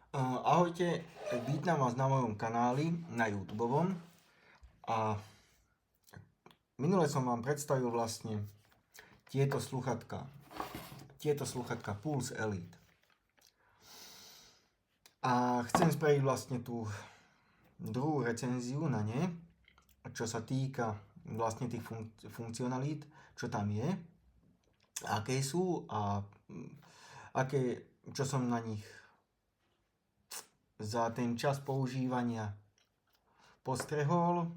Ahojte, vítam vás na mojom kanáli na YouTubeovom a minule som vám predstavil vlastne tieto sluchatka Pulse Elite. A chcem spraviť vlastne tú druhú recenziu na ne, čo sa týka vlastne tých funkcionalít, čo tam je, aké sú a čo som na nich za ten čas používania postrehol,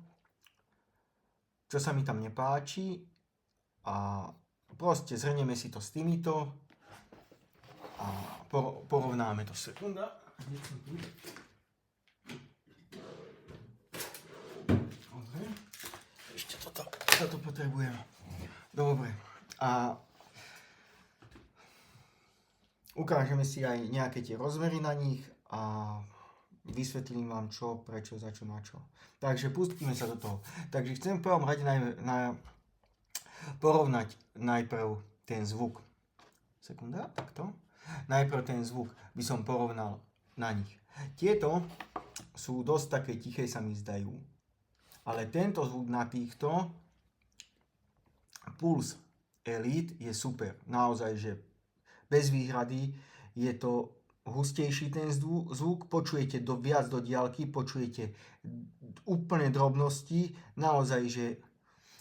čo sa mi tam nepáči a proste zhrnieme si to s týmito a porovnáme to. Sekunda. Dobre. Ešte toto potrebujem. Dobre. A ukážeme si aj nejaké tie rozmery na nich a vysvetlím vám čo, prečo, za čo, na čo. Takže pustíme sa do toho. Takže chcem v prvom rade porovnať najprv ten zvuk. Sekunda, takto. Najprv ten zvuk by som porovnal na nich. Tieto sú dosť také tiché, sa mi zdajú. Ale tento zvuk na týchto Pulse Elite je super. Naozaj, že bez výhrady je to hustejší ten zvuk, počujete viac do diaľky, počujete úplne drobnosti, naozaj, že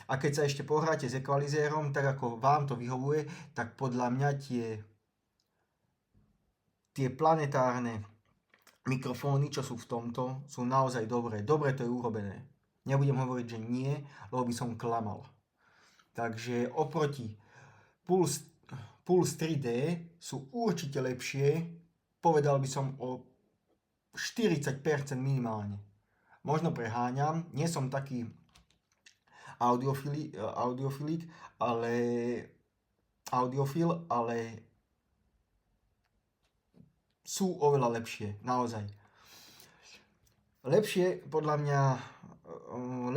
a keď sa ešte pohráte s ekvalizérom, tak ako vám to vyhovuje, tak podľa mňa tie planetárne mikrofóny, čo sú v tomto, sú naozaj dobré. Dobre to je urobené. Nebudem hovoriť, že nie, lebo by som klamal. Takže oproti Pulse 3D sú určite lepšie, povedal by som o 40% minimálne. Možno preháňam, nie som taký audiofil, ale sú oveľa lepšie, naozaj. Podľa mňa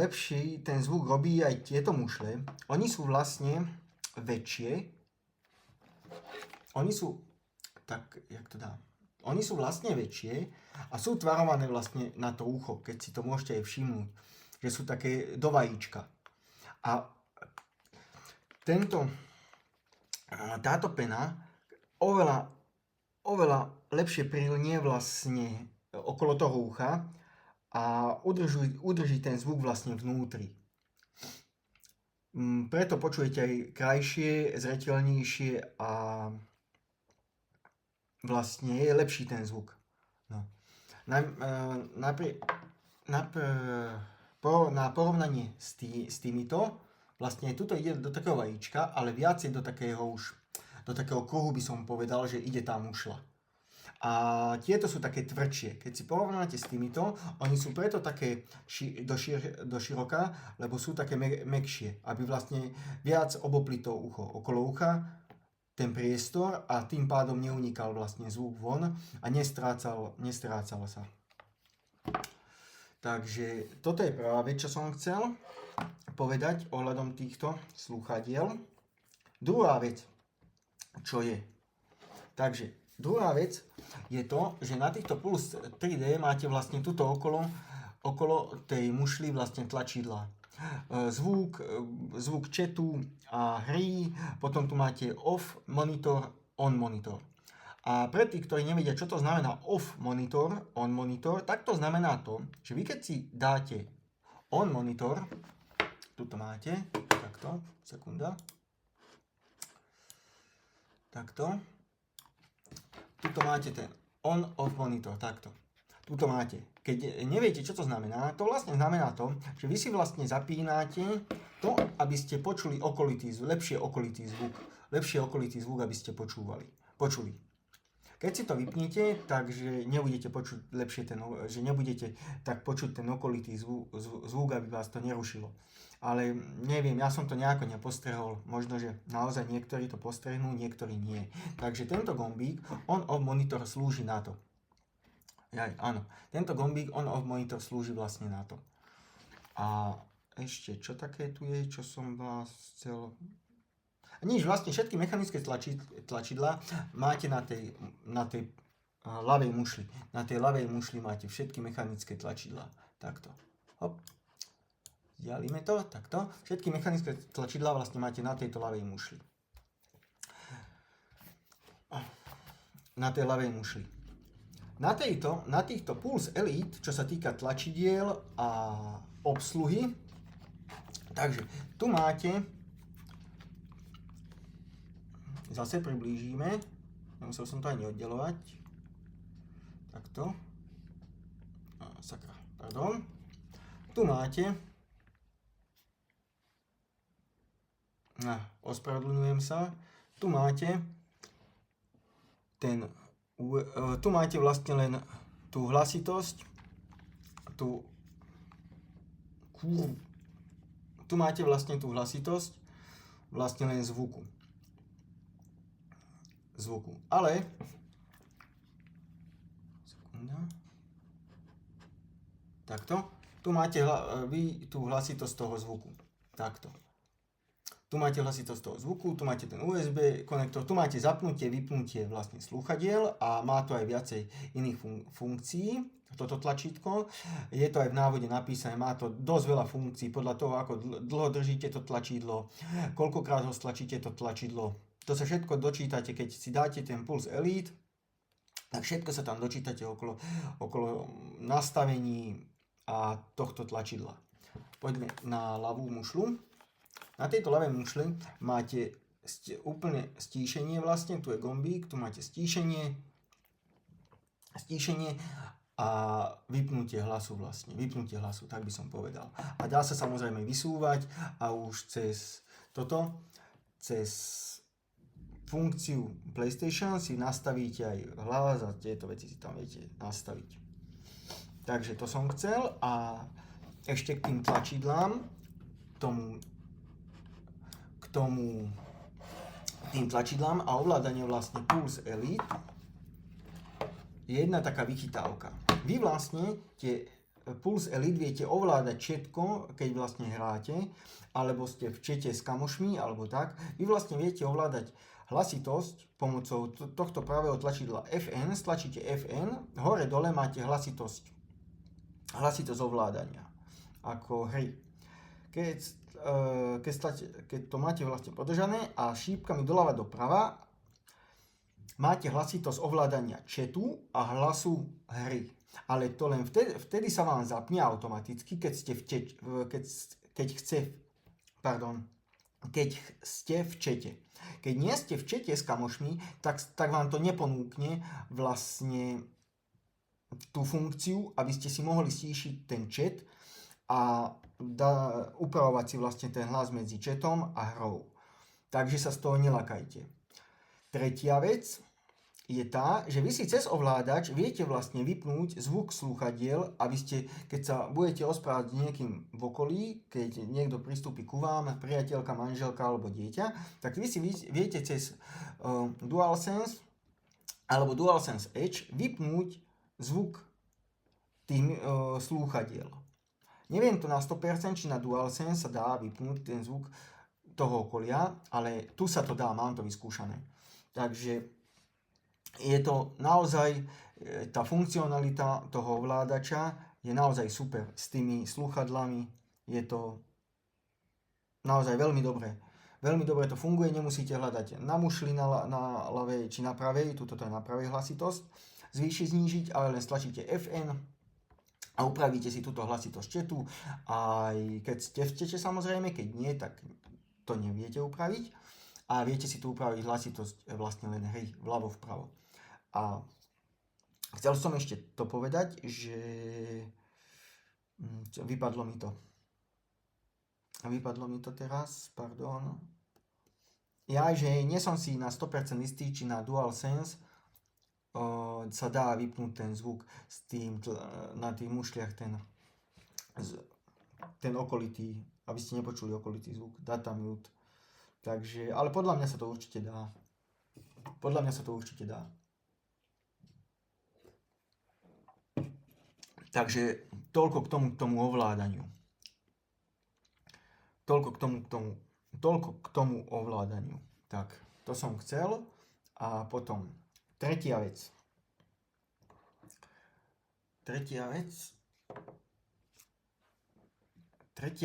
lepší ten zvuk robí aj tieto mušle. Oni sú vlastne väčšie. Oni sú vlastne väčšie a sú tvarované vlastne na to ucho, keď si to môžete aj všimnúť, že sú také do vajíčka. A táto pena oveľa lepšie prilnie vlastne okolo toho ucha a udrží ten zvuk vlastne vnútri. Preto počujete aj krajšie, zreteľnejšie a vlastne je lepší ten zvuk. No. Na porovnanie s týmito, vlastne tuto ide do takého vajíčka, ale viacej do takého kruhu by som povedal, že ide tá mušla. A tieto sú také tvrdšie. Keď si porovnáte s týmito, oni sú preto také do široka, lebo sú také mäkšie, aby vlastne viac obopli to ucho, okolo ucha, ten priestor a tým pádom neunikal vlastne zvuk von a nestrácal sa. Takže toto je prvá vec, čo som chcel povedať ohľadom týchto slúchadiel. Druhá vec, čo je. Takže druhá vec je to, že na týchto Pulse 3D máte vlastne tuto okolo tej mušly vlastne tlačidla. Zvuk chatu a hry, potom tu máte off monitor, on monitor. A pre tých, ktorí nevedia, čo to znamená off monitor, on monitor, tak to znamená to, že vy keď si dáte on monitor, tuto máte, takto, sekunda, takto, tuto máte ten on-off monitor, takto. Tuto máte. Keď neviete, čo to znamená, to vlastne znamená to, že vy si vlastne zapínate to, aby ste počuli lepšie okolitý zvuk, aby ste počuli. Keď si to vypnete, takže nebudete počuť že nebudete tak počuť ten okolitý zvuk, aby vás to nerušilo. Ale neviem, ja som to nejako nepostrehol, možno, že naozaj niektorí to postrehnú, niektorí nie. Takže tento gombík on-off monitor slúži na to. Áno, tento gombík on-off monitor slúži vlastne na to. A ešte, čo také tu je, čo som vás chcel... Nič, vlastne všetky mechanické tlačidlá máte na tej ľavej mušli. Na tej ľavej mušli máte všetky mechanické tlačidlá. Takto. Hop. Vzdialíme to, takto. Všetky mechanické tlačidlá vlastne máte na tejto ľavej mušli. Na tej ľavej mušli. Na týchto Pulse Elite, čo sa týka tlačidiel a obsluhy, takže tu máte, zase priblížime, nemusel som to ani oddelovať, takto, sakra, pardon, tu máte, ospravedlňujem sa, tu máte tu máte vlastne len tú hlasitosť, tu máte vlastne tú hlasitosť, vlastne len zvuku. Ale sekunda. Takto. Tu máte vy tú hlasitosť toho zvuku. Takto. Tu máte hlasitosť toho zvuku, tu máte ten USB konektor, tu máte zapnutie, vypnutie vlastne slúchadiel a má to aj viacej iných funkcií, toto tlačítko. Je to aj v návode napísané, má to dosť veľa funkcií podľa toho, ako dlho držíte to tlačidlo, koľkokrát ho stlačíte to tlačidlo. To sa všetko dočítate, keď si dáte ten Pulse Elite, tak všetko sa tam dočítate okolo nastavení a tohto tlačidla. Poďme na ľavú mušľu. Na tejto ľavej mušli máte úplne stíšenie vlastne, tu je gombík, tu máte stíšenie a vypnutie hlasu vlastne, tak by som povedal. A dá sa samozrejme vysúvať a už cez funkciu PlayStation si nastavíte aj hlas a tieto veci si tam viete nastaviť. Takže to som chcel a ešte k tým tlačidlám, tým tlačidlám a ovládanie vlastne Pulse Elite je jedna taká vychytávka. Vy vlastne tie Pulse Elite viete ovládať všetko, keď vlastne hráte, alebo ste v čete s kamošmi, alebo tak. Vy vlastne viete ovládať hlasitosť pomocou tohto pravého tlačidla FN, stlačíte FN, hore dole máte hlasitosť ovládania, ako hry. Keď to máte vlastne podržané a šípkami doľava doprava, máte hlasitosť ovládania chatu a hlasu hry. Ale to len vtedy sa vám zapne automaticky, keď ste v čete. Keď nie ste v čete s kamošmi, tak vám to neponúkne vlastne tú funkciu, aby ste si mohli stíšiť ten chat a upravovať si vlastne ten hlas medzi chatom a hrou. Takže sa z toho nelakajte. Tretia vec je tá, že vy si cez ovládač viete vlastne vypnúť zvuk slúchadiel, aby ste, keď sa budete rozprávať s niekým v okolí, keď niekto pristúpi ku vám, priateľka, manželka alebo dieťa, tak vy si viete cez DualSense alebo DualSense Edge vypnúť zvuk tých slúchadiel. Neviem to na 100%, či na DualSense sa dá vypnúť ten zvuk toho okolia, ale tu sa to dá, mám to vyskúšané. Takže je to naozaj, tá funkcionalita toho ovládača je naozaj super. S tými slúchadlami je to naozaj veľmi dobré. Veľmi dobre to funguje, nemusíte hľadať na mušli, na ľavej či na pravej, tuto to je na pravej hlasitosť, zvýšiť, znížiť, ale len stlačíte FN a upravíte si túto hlasitosť chatu, aj keď ste v chate samozrejme, keď nie, tak to neviete upraviť a viete si tu upraviť hlasitosť vlastne len hry vľavo vpravo. A chcel som ešte to povedať, že vypadlo mi to teraz, pardon. Že nie som si na 100% istý, či na DualSense sa dá vypnúť ten zvuk s tým, na tých mušliach ten okolitý, aby ste nepočuli okolitý zvuk, data mute. Takže, ale podľa mňa sa to určite dá. Takže toľko k tomu ovládaniu. Toľko k tomu ovládaniu. Tak, to som chcel. A potom tretia vec. tretia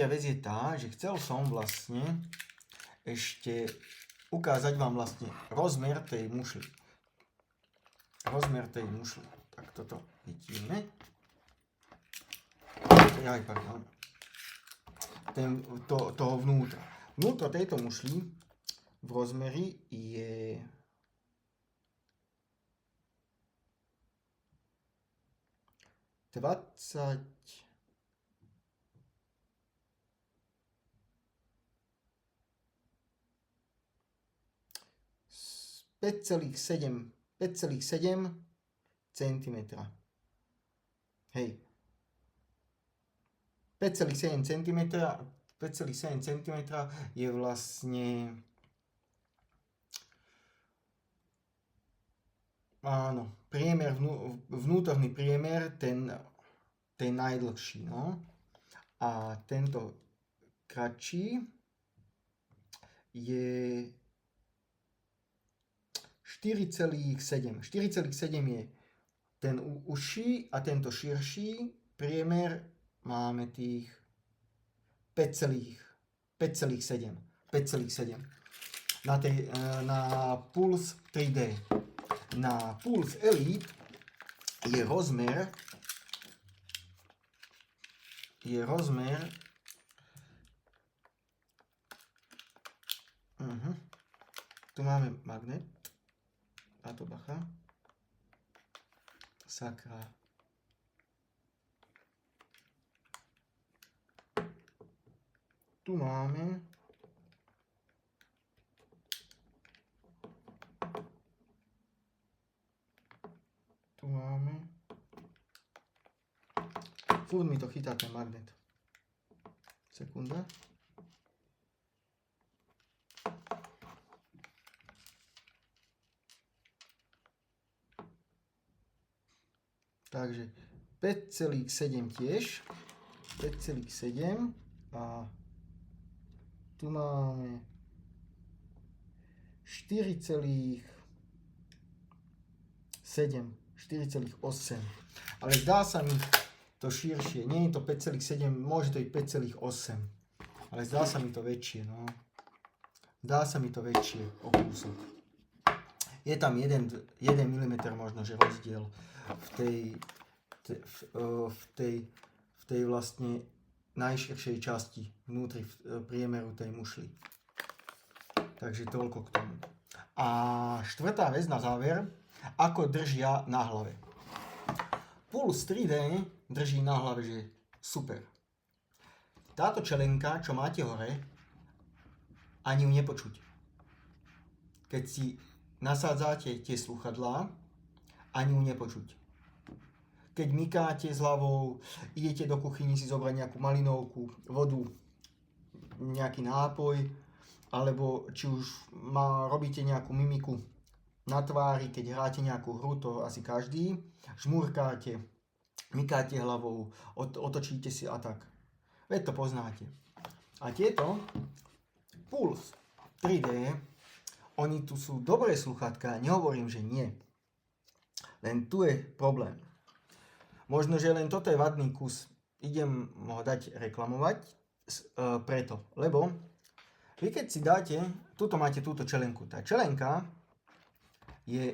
vec je tá, že chcel som vlastne ešte ukázať vám vlastne rozmer tej mušly. Tak toto vidíme. Pardon. Toho vnútra. Vnútro tejto mušly v rozmeri je 5,7 cm. Hej. 5,7 cm je vlastne áno, vnútorný priemer, ten najdlhší, no. A tento kratší je 4,7. 4,7 je ten užší a tento širší priemer máme tých 5,7. Na Pulse 3D. Na Pulse Elite je rozmer tu máme magnet. A to bacha. Sakra. Tu máme furt mi to chytá ten magnet. Sekunda. Takže 5,7 tiež. 5,7 a tu máme 4,8. Ale zdá sa mi to širšie. Nie je to 5,7, môže to byť 5,8. Ale zdá sa mi to väčšie, no. Zdá sa mi to väčšie o kúsok. Je tam 1 mm možno, že rozdiel v tej vlastne najširšej časti vnútri priemeru tej mušly. Takže toľko k tomu. A štvrtá vec na záver, ako držia na hlave. Pulse 3D drží na hlave, že super. Táto čelenka, čo máte hore, ani ju nepočuť. Keď si nasádzate tie slúchadlá, ani ju nepočuť. Keď mykáte s hlavou, idete do kuchyni si zobrať nejakú malinovku, vodu, nejaký nápoj, alebo či už robíte nejakú mimiku na tvári, keď hráte nejakú hru, to asi každý, žmúrkáte, mykáte hlavou, otočíte si a tak. Veď to poznáte. A tieto Pulse 3D, oni tu sú dobré slúchatka, nehovorím, že nie. Len tu je problém. Možno, že len toto je vadný kus. Idem ho dať reklamovať preto, lebo vy keď si dáte, tuto máte túto čelenku. Tá čelenka je,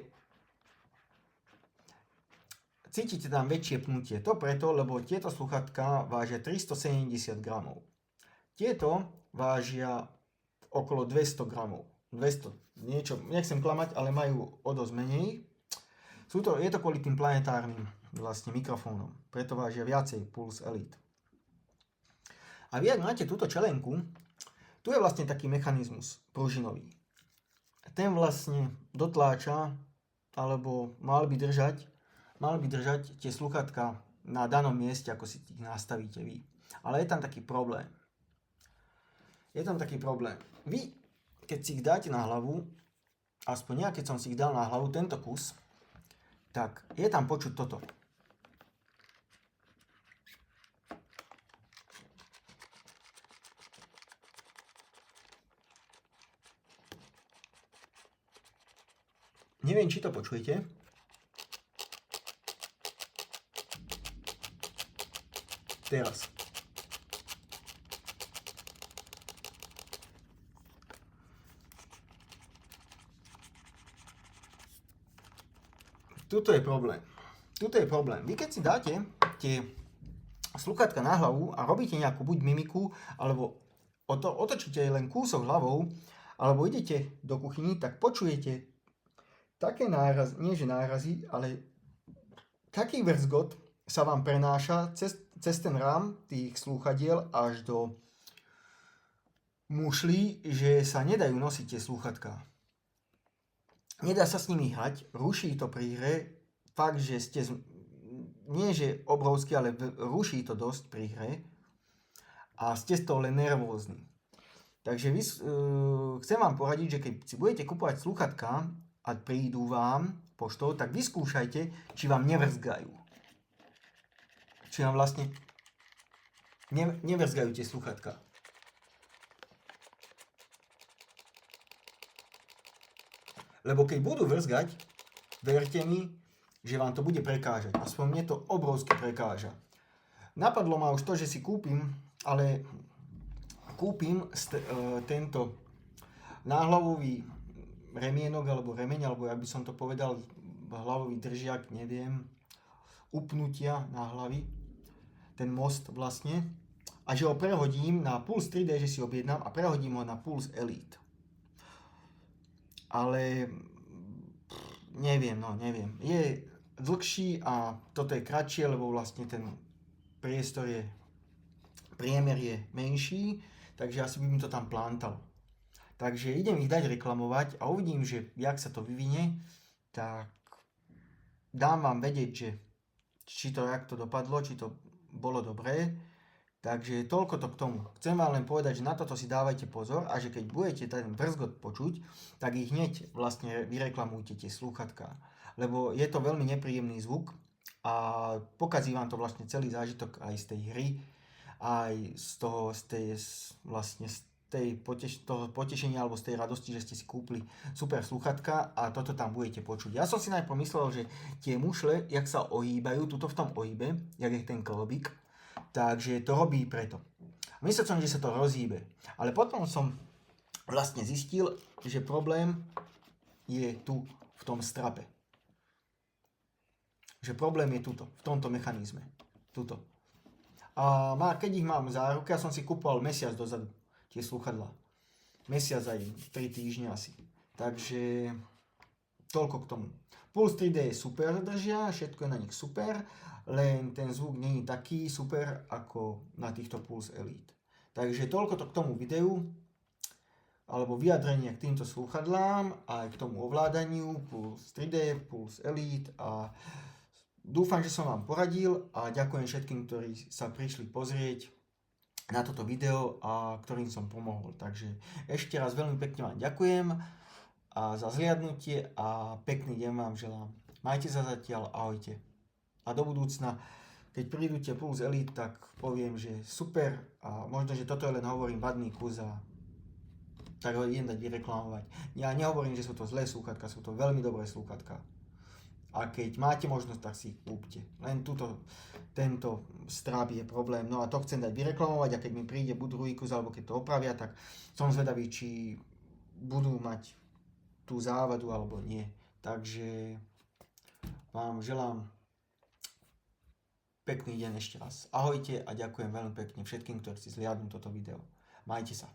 cítite tam väčšie pnutie. To preto, lebo tieto sluchatka vážia 370 gramov. Tieto vážia okolo 200 gramov. 200, niečo, nechcem klamať, ale majú o dosť menej. Je to kvôli tým planetárnym vlastne mikrofónom. Preto vážia viacej Pulse Elite. A vy, ak máte túto čelenku, tu je vlastne taký mechanizmus pružinový. Ten vlastne dotláča, alebo mal by držať tie sluchatka na danom mieste, ako si ich nastavíte vy. Ale je tam taký problém. Vy, keď si ich dáte na hlavu, aspoň ja, keď som si ich dal na hlavu, tento kus, tak je tam počuť toto. Neviem, či to počujete. teraz. Tuto je problém. Vy keď si dáte tie slúchadka na hlavu a robíte nejakú buď mimiku, alebo otočíte len kúsok hlavou, alebo idete do kuchyni, tak počujete také nárazy, nie že nárazy, ale taký vrzgot sa vám prenáša cez ten rám tých slúchadiel až do mušlí, že sa nedajú nosiť tie slúchadká. Nedá sa s nimi hrať, ruší to pri hre, fakt, že ste, nie že obrovský, ale ruší to dosť pri hre a ste z toho len nervózni. Takže chcem vám poradiť, že keď si budete kupovať slúchadká a prídu vám poštou, tak vyskúšajte, či vám nevrzgajú. Či vám vlastne nevrzgajú tie slúchadká. Lebo keď budú vrzgať, verte mi, že vám to bude prekážať. Aspoň mne to obrovsky prekáža. Napadlo ma už to, že si kúpim tento náhlavový remienok, alebo remeň, alebo jak by som to povedal, hlavový držiak, neviem, upnutia na hlavy, ten most vlastne, a že ho prehodím na Pulse 3D, že si objednám a prehodím ho na Pulse Elite. Ale neviem. Je dlhší a toto je kratšie, lebo vlastne ten priemer je menší, takže asi by mi to tam plántalo. Takže idem ich dať reklamovať a uvidím, že jak sa to vyvinie, tak dám vám vedieť, že jak to dopadlo, či to bolo dobré. Takže toľko to k tomu. Chcem vám len povedať, že na toto si dávajte pozor a že keď budete ten vrzgot počuť, tak ich hneď vlastne vyreklamujte tie slúchadká. Lebo je to veľmi nepríjemný zvuk a pokazí vám to vlastne celý zážitok aj z tej hry, aj toho potešenia alebo z tej radosti, že ste si kúpili super slúchadká a toto tam budete počuť. Ja som si najprv myslel, že tie mušle, jak sa ohýbajú, tuto v tom ohýbe, jak je ten klobík, takže to robí preto. Myslel som, že sa to rozhýbe. Ale potom som vlastne zistil, že problém je tu v tom strape. Že problém je tuto, v tomto mechanizme. Tuto. A keď ich mám v záruke, ja som si kúpoval mesiac dozadu tie slúchadlá. Mesiac aj 3 týždne asi. Takže toľko k tomu. Pulse 3D je super držia, všetko je na nich super, len ten zvuk nie je taký super ako na týchto Pulse Elite. Takže toľko to k tomu videu, alebo vyjadrenie k týmto slúchadlám, aj k tomu ovládaniu Pulse 3D, Pulse Elite a dúfam, že som vám poradil a ďakujem všetkým, ktorí sa prišli pozrieť na toto video a ktorým som pomohol. Takže ešte raz veľmi pekne vám ďakujem a za zliadnutie a pekný deň vám želám. Majte sa zatiaľ, ahojte. A do budúcna, keď prídu tie Pulse Elite, tak poviem, že super a možno, že toto je len hovorím vadný kus a tak ho idem dať vyreklamovať. Ja nehovorím, že sú to zlé slúchadká, sú to veľmi dobré slúchadká. A keď máte možnosť, tak si ich kúpte. Len tento stráp je problém. No a to chcem dať vyreklamovať a keď mi príde buď druhý kus, alebo keď to opravia, tak som zvedavý, či budú mať tú závadu, alebo nie. Takže vám želám pekný deň ešte raz. Ahojte a ďakujem veľmi pekne všetkým, ktorí si zliadnú toto video. Majte sa.